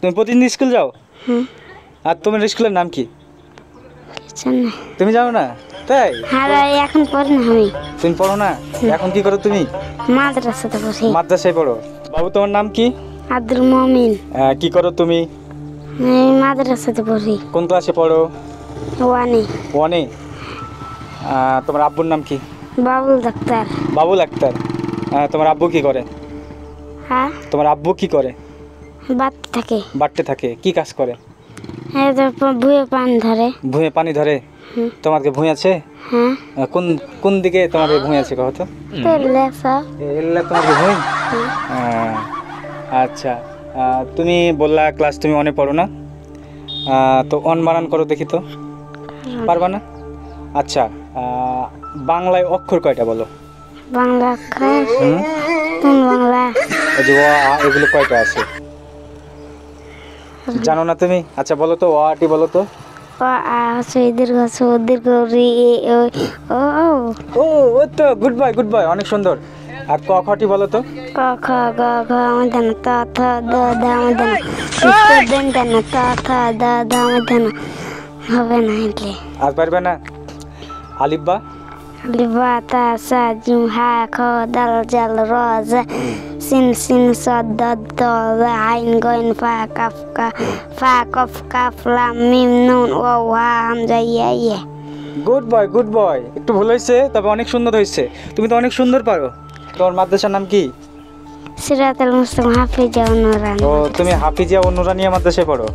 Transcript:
তুমি প্রতিদিন স্কুল যাও? হুম। আর তোমার স্কুলের নাম কি? জানি। তুমি জানো না? তাই? হ্যাঁ, এখন পড়ি না আমি। তুমি পড়ো না? এখন কি করো তুমি? মাদ্রাসাতে পড়ি। মাদ্রাসায় পড়ো। বাবু তোমার নাম কি? আব্দুল মমিন। কি করো তুমি? আমি মাদ্রাসাতে পড়ি। কোন ক্লাসে পড়ো? ওয়ানে। ওয়ানে। তোমার আব্বুর নাম কি? বাবুল ডাক্তার। বাবুল আক্তার। তোমার আব্বু কি করে? হ্যাঁ, তোমার আব্বু কি করে? বাড়তে থাকে। বাড়তে থাকে। কি কাজ করে? এই তো ভুয়ে পানি ধরে। ভুঁয়ে পানি ধরে? তোমার কি ভুঁই আছে? হ্যাঁ। কোন কোন দিকে তোমার ভুঁই আছে কহ তো? তেলে সব। এল্লা তোমার কি ভুঁই? আচ্ছা, তুমি বললা ক্লাস তুমি অনে পড়ো না, তো অন বানান করো দেখি তো, পারবা না? আচ্ছা, বাংলায় অক্ষর কয়টা বলো? বাংলা অক্ষর? কোন বাংলা? এই যে এগুলো কয়টা আছে জানো না তুমি? আচ্ছা বলো তো, ওয়াটি বলো তো। দীর্ঘ দীর্ঘ রি এ ও ও ও ও তো গুড বয়, গুড বয়, অনেক সুন্দর। আর ক খটি বলো তো। ক খ গ ঘ মধ্যন ত থ দ ধ মধ্যন দন্তন ত থ দ ধ মধ্যন। হবে না এলে। আর পারবে না? আলিফ বা? লিবা তা সা জিম হা খ দাল জাল র জা সিন সিন স দ দ আইন গইন ফা কাফ কা ফা কফ কাফ লাম মিম নুন ওয়া ওয়া হামজা ইয়া ইয়া। Good boy, good boy. একটু ভুল হয়েছে, তবে অনেক সুন্দর হয়েছে। তুমি তো অনেক সুন্দর পারো। তোমার মাদ্রাসার নাম কি? সিরাতুল মুস্তাকিম হাফিজা নুরানি। ও, তুমি হাফিজিয়া ও নুরানিয়া মাদ্রাসায় পড়ো?